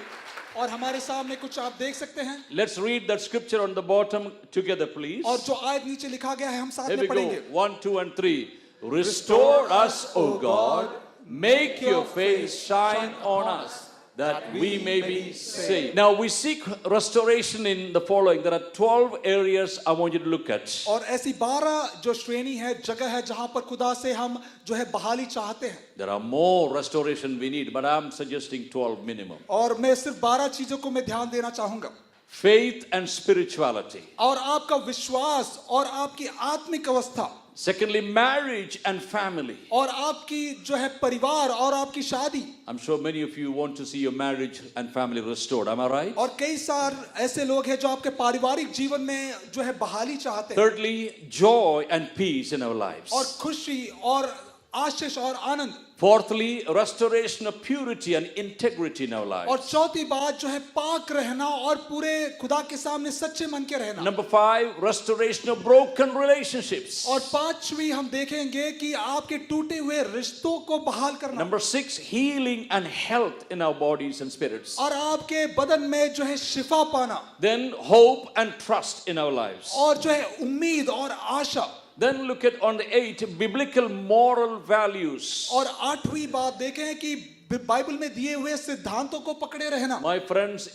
और हमारे सामने कुछ आप देख सकते हैं. Let's read that scripture on the bottom together, please. और जो आयत नीचे लिखा गया है हम साथ Here में we go. पढ़ेंगे. 1, 2, and 3. Restore us, O God. Make your face shine on us, that we may be saved. Now we seek restoration in the following. There are 12 areas I want you to look at. और ऐसी 12 जो श्रेणी है जगह है जहां पर खुदा से हम जो है बहाली चाहते हैं. There are more restoration we need, but I'm suggesting 12 minimum. और मैं सिर्फ 12 चीजों को मैं ध्यान देना चाहूंगा. Faith and spirituality. और आपका विश्वास और आपकी आत्मिक अवस्था. Secondly, marriage and family. और आपकी जो है परिवार और आपकी शादी. I'm sure many of you want to see your marriage and family restored. Am I right? और कई सारे ऐसे लोग हैं जो आपके पारिवारिक जीवन में जो है बहाली चाहते हैं. Thirdly, joy and peace in our lives. और खुशी और आशीष और आनंद। Fourthly, restoration of purity and integrity in our और lives. चौथी बात जो है पाक रहना और पूरे खुदा के सामने सच्चे मन के रहना। Number 5, restoration of broken relationships. और पांचवी हम देखेंगे कि आपके टूटे हुए रिश्तों को बहाल करना। Number 6, healing and health in our bodies and spirits. और आपके बदन में जो है शिफा पाना। Then hope and trust in our lives. और जो है उम्मीद और आशा। Then look at on the 8, biblical moral values. और आठवीं बात देखें कि बाइबल में दिए हुए सिद्धांतों को पकड़े रहना। My friends,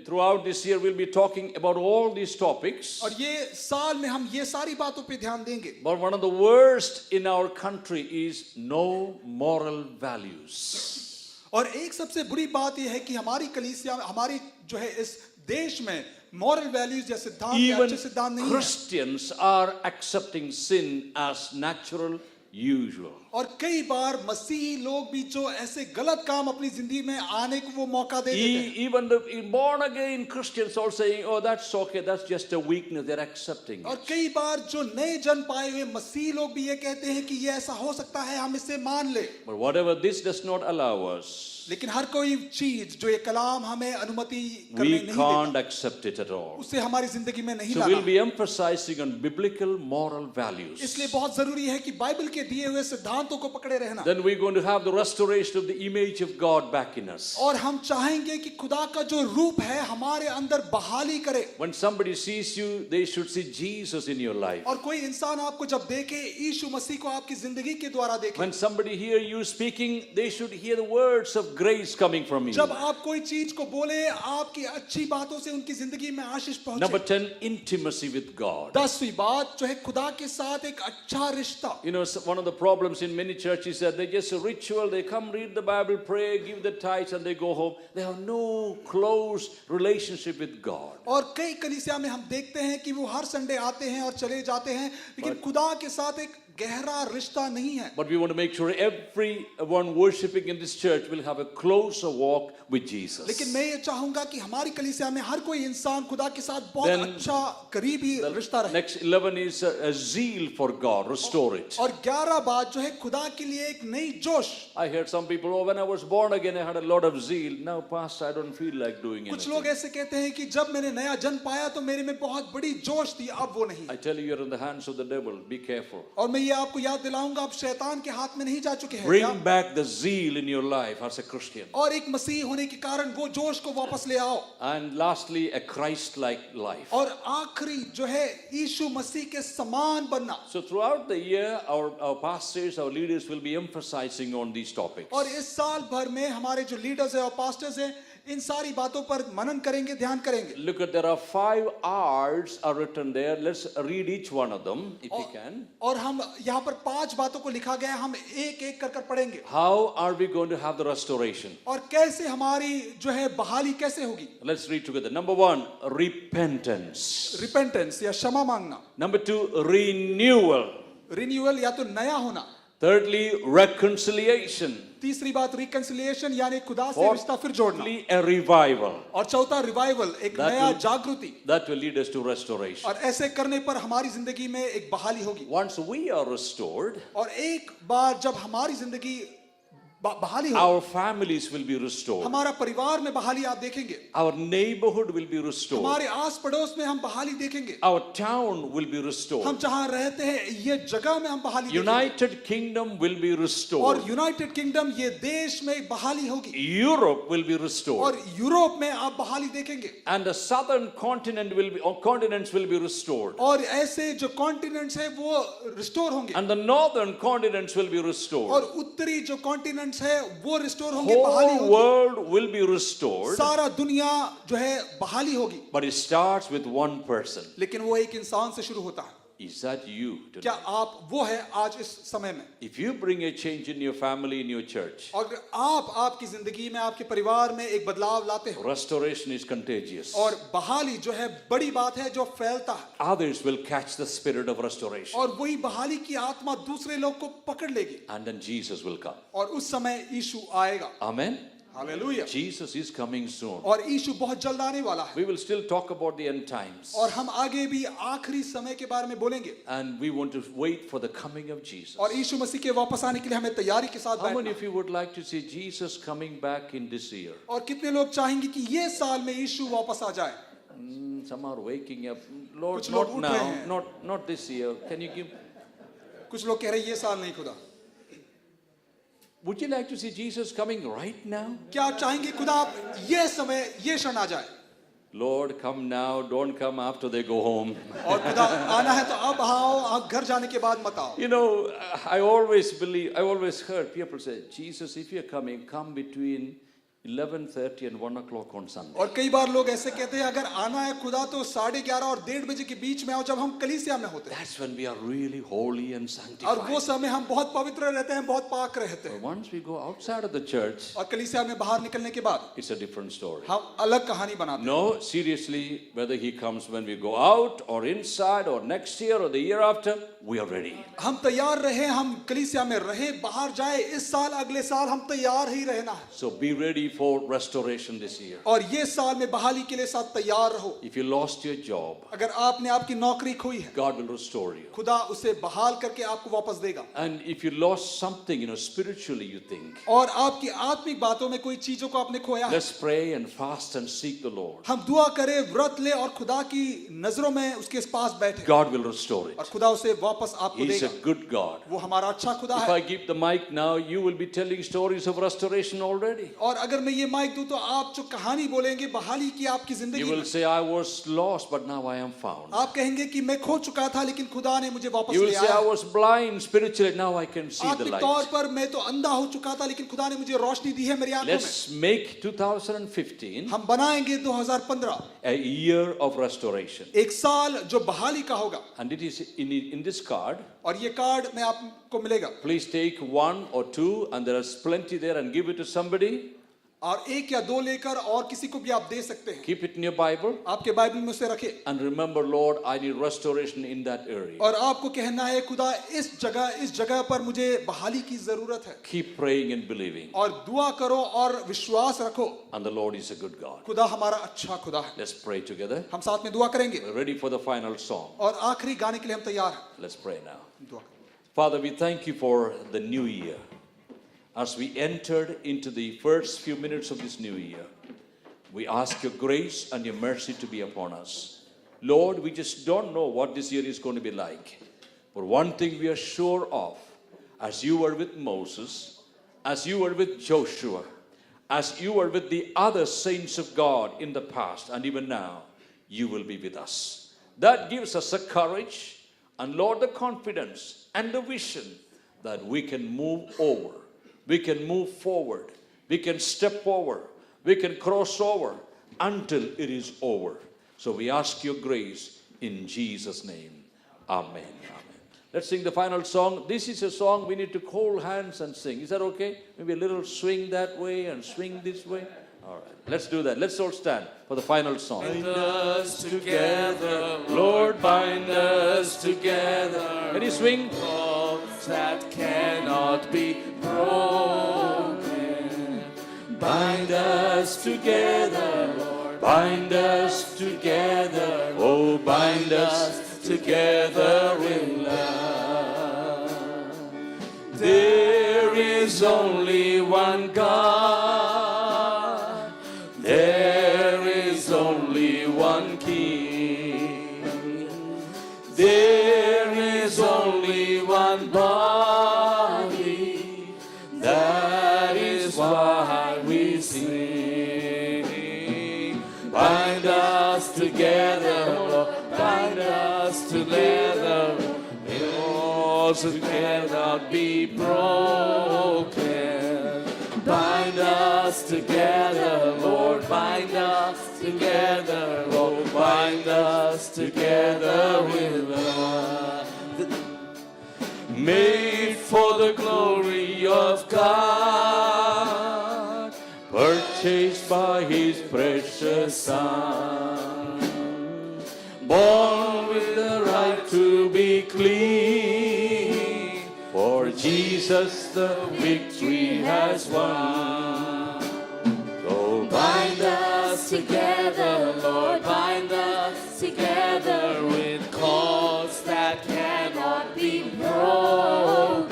throughout this year we'll be talking about all these topics. और ये साल में हम ये सारी बातों पे ध्यान देंगे। But one of the worst in our country is no moral values. और एक सबसे बुरी बात यह है कि हमारी कलीसिया हमारी जो है इस देश में मॉरल वैल्यूज या सिद्धांत या Even अच्छे सिद्धांत नहीं है। Christians are accepting sin as natural, usual. और कई बार मसीही लोग भी जो ऐसे गलत काम अपनी जिंदगी में आने को वो मौका दे देते हैं। Even the born again Christians are saying, oh, that's okay, that's just a weakness, they're accepting और it. कई बार जो नए जन्म पाए हुए मसीही लोग भी ये कहते हैं कि ये ऐसा हो सकता है, हम इसे मान ले। But whatever this does not allow us, लेकिन हर कोई चीज जो ये कलाम हमें अनुमति करने we नहीं can't देता, accept it at all. उसे हमारी जिंदगी में नहीं So we'll लाना। be emphasizing on biblical moral values. इसलिए बहुत जरूरी है कि बाइबल के दिए हुए सिद्धांतों को पकड़े रहना। Then we're going to have the restoration of the image of God back in us. और हम चाहेंगे कि खुदा का जो रूप है हमारे अंदर बहाली करे। When somebody sees you, they should see Jesus in your life. और कोई इंसान आपको जब देखे यीशु मसीह को आपकी जिंदगी के द्वारा देखे। When somebody hear you speaking, they should hear the words of grace coming from you. जब आप कोई चीज को बोले आपकी अच्छी बातों से उनकी जिंदगी में आशीष पहुंचे। Number 10, intimacy with God. 10वीं बात जो है खुदा के साथ एक अच्छा रिश्ता। You know, one of the problems in many churches is that they just a ritual, they come read the Bible, pray, give the tithes and they go home. They have no close relationship with God. और कई कलीसिया में हम देखते हैं कि वो हर Sunday आते हैं और चले जाते हैं, लेकिन खुदा के साथ एक गहरा रिश्ता नहीं है। But we want to make sure everyone worshiping in this church will have a closer walk with Jesus. लेकिन मैं ये चाहूंगा कि हमारी कलीसिया में हर कोई इंसान खुदा के साथ बहुत Then अच्छा करीबी रिश्ता रहे। Next 11 is a zeal for God, restore it. और 11 बात जो है खुदा के लिए एक नई जोश। I heard some people, oh, when I was born again, I had a lot of zeal. Now, Pastor, I don't feel like doing कुछ anything. लोग ऐसे कहते हैं कि जब मैंने नया जन्म पाया तो मेरे में बहुत बड़ी जोश थी, अब वो नहीं। I tell you, you're in the hands of the devil. Be careful. और मैं ये आपको याद दिलाऊंगा आप शैतान के हाथ में नहीं जा चुके हैं। Bring back the zeal in your life as a Christian. और एक मसीह होने के कारण वो जोश को वापस ले आओ। And lastly, a Christ-like life. और आखिरी जो है यीशु मसीह के समान बनना। So throughout the year, our pastors, our leaders will be emphasizing on these topics. और इस साल भर में हमारे जो लीडर्स हैं और पास्टर्स हैं इन सारी बातों पर मनन करेंगे, ध्यान करेंगे। Look at, there are 5 R's are written there. Let's read each one of them if we can. और हम यहाँ पर 5 बातों को लिखा गया है, हम एक एक कर पढ़ेंगे। How are we going to have the restoration? और कैसे हमारी जो है बहाली कैसे होगी। Let's read together. Number 1, repentance. Repentance या क्षमा मांगना। Number 2, renewal. रिन्यूअल या तो नया होना। Thirdly, reconciliation. तीसरी बात रिकंसिलिएशन यानी खुदा से रिश्ता फिर जोड़ना। Fourthly, a revival. और चौथा रिवाइवल, एक That नया will- जागृति। That will lead us to restoration. और ऐसे करने पर हमारी जिंदगी में एक बहाली होगी। Once we are restored, और एक बार जब हमारी जिंदगी बहाली हो, our families will be restored. हमारा परिवार में बहाली आप देखेंगे। Our neighborhood will be restored. हमारे आस पड़ोस में हम बहाली देखेंगे। Our town will be हम restored. जहां रहते हैं ये जगह में हम बहाली देखेंगे। United Kingdom will be और restored. यूनाइटेड किंगडम ये देश में बहाली होगी। Europe will be restored. और यूरोप में आप बहाली देखेंगे। And the southern continent will be, or continents will be restored. और ऐसे जो कॉन्टिनेंट्स है वो रिस्टोर होंगे। And the northern continents will be restored. और उत्तरी जो कॉन्टिनेंट्स है वो रिस्टोर होंगे, बहाली Whole होगी। world will be restored. सारा दुनिया जो है बहाली होगी। But it starts with one person. लेकिन वो एक इंसान से शुरू होता है। Is that you today? क्या आप वो है आज इस समय में? If you bring a change in your family, in your church, और आप आपकी जिंदगी में आपके परिवार में एक बदलाव लाते हो restoration is contagious. और बहाली जो है बड़ी बात है जो फैलता है Others will catch the spirit of restoration. और वही बहाली की आत्मा दूसरे लोग को पकड़ लेगी And then Jesus will come. और उस समय यीशु आएगा। Amen. Hallelujah. Jesus is coming soon. और यीशु बहुत जल्द आने वाला है। We will still talk about the end times. और हम आगे भी आखिरी समय के बारे में बोलेंगे। And we want to wait for the coming of Jesus. और यीशु मसीह के वापस आने के लिए हमें तैयारी के साथ How many बैठना। of you would like to see Jesus coming back in this year? और कितने लोग चाहेंगे कि ये साल में यीशु वापस आ जाए? Some are waking up. Lord, कुछ लोग not उठ now, रहे हैं। not this year. Can you give? कुछ लोग कह रहे हैं ये साल नहीं खुदा। Would you like to see Jesus coming right now? क्या आप चाहेंगे खुदा आप ये समय ये क्षण आ जाए? Lord, come now. Don't come after they go home. और खुदा आना है तो अब आओ, आप घर जाने के बाद मत आओ। You know, I always heard people say, Jesus, if you're coming, come between 11:30 and 1 o'clock on Sunday. और कई बार लोग ऐसे कहते हैं अगर आना है खुदा तो 11:30 और 1:30 बजे के बीच में आओ जब हम कलीसिया में होते हैं। That's when we are really holy and और sanctified. वो समय हम बहुत पवित्र रहते हैं, बहुत पाक रहते हैं। Once we go outside of the church, और कलीसिया में बाहर निकलने के बाद it's a different story. हम अलग कहानी बनाते हैं। No, seriously, whether he comes when we go out or inside or next year or the year after, we are ready. हम तैयार रहे, हम कलीसिया में रहे, बाहर जाए, इस साल अगले साल हम तैयार ही रहना है। So be ready for restoration this year. और ये साल में बहाली के लिए साथ तैयार रहो। If you lost your job, अगर आपने आपकी नौकरी खोई है, God will restore you. खुदा उसे बहाल करके आपको वापस देगा। And if you lost something, spiritually you think, और आपकी आत्मिक बातों में कोई चीजों को आपने खोया है, let's pray and fast and seek the Lord. हम दुआ करें, व्रत ले और खुदा की नजरों में उसके पास बैठे God will restore it. और खुदा उसे वापस आपको He's a देगा। good God. वो हमारा अच्छा खुदा If है। I give the mic now, you will be telling stories of restoration already. और अगर मैं ये माइक दूं तो आप जो कहानी बोलेंगे बहाली की आपकी You जिंदगी will में, say, I was lost, but now I am found. आप कहेंगे कि मैं खो चुका था लेकिन खुदा ने मुझे वापस You will ले say, I आया। was blind spiritually, now I can see the आत्मिक तौर light. पर मैं तो अंधा हो चुका था लेकिन खुदा ने मुझे रोशनी दी है मेरी आंखों में। Let's make 2015 हम बनाएंगे 2015 a year of restoration. एक साल जो बहाली का होगा। And it is in this card. और ये कार्ड में आपको मिलेगा। Please take 1 or 2, and there is plenty there, and give it to somebody. और 1 या 2 लेकर और किसी को भी आप दे सकते हैं। Keep it in your Bible. आपके बाइबल में उसे रखें। And remember, Lord, I need restoration in that area. और आपको कहना है खुदा इस जगह पर मुझे बहाली की जरूरत है। Keep praying and believing. और दुआ करो और विश्वास रखो। And the Lord is a good God. खुदा हमारा अच्छा खुदा है। Let's pray together. हम साथ में दुआ करेंगे We're ready for the final song. और आखिरी गाने के लिए हम तैयार हैं। Let's pray now. दुआ करें। Father, we thank you for the new year. As we entered into the first few minutes of this new year, we ask your grace and your mercy to be upon us. Lord, we just don't know what this year is going to be like. But one thing we are sure of, as you were with Moses, as you were with Joshua, as you were with the other saints of God in the past and even now, you will be with us. That gives us the courage and, Lord, the confidence and the vision that we can move over. We can move forward. We can step over. We can cross over until it is over. So we ask your grace in Jesus' name. Amen. Amen. Let's sing the final song. This is a song we need to hold hands and sing. Is that okay? Maybe a little swing that way and swing this way. All right. Let's do that. Let's all stand for the final song. Bind us together, Lord, bind us together. Can you swing? Bonds that cannot be broken. Bind us together, Lord, bind us together. Oh, bind us together in love. There is only one God. There is only one King. There is only one body. That is why we sing. Bind us together, Lord, bind us together. Yours cannot be broken. Bind us together, Lord, bind us together, Lord, bind us together with love. Made for the glory of God, purchased by His precious Son, born with the right to be clean. For Jesus the victory has won. together with cords that cannot be broken.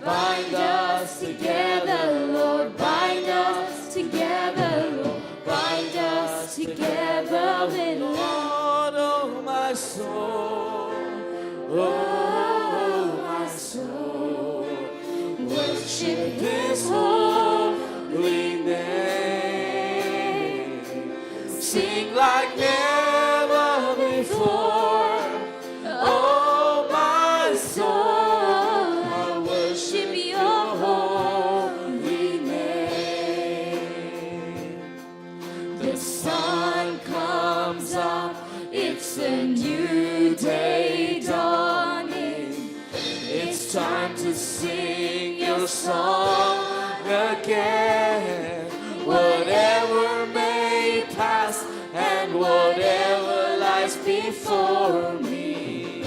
Bind us together, Lord, bind us together, Lord, bind us together with Lord, oh my soul, oh my soul, worship His holy name. Sing like never before. Oh, my soul, I worship your holy name. The sun comes up, it's a new day dawning. It's time to sing your song again. Whatever may pass and whatever lies before me,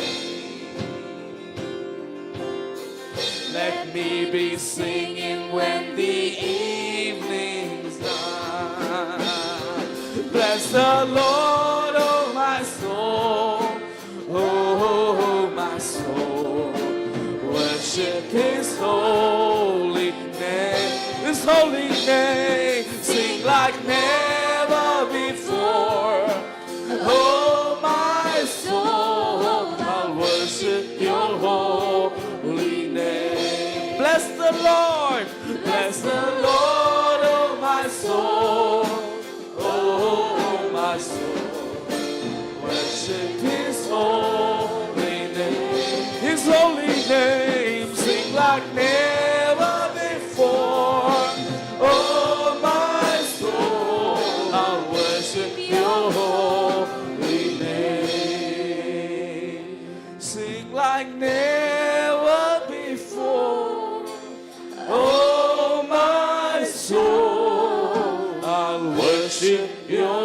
let me be singing when the evening's done. Bless the Lord, oh my soul, oh my soul, worship His holy name, His holy name. Sing like never before. Oh, my soul, I'll worship your holy name. Bless the Lord, oh, my soul, oh, my soul. Worship His holy name, His holy name. Sing like never before. Oh, my soul, I'll worship your holy name. Sing like never before. Oh, my soul, I'll worship your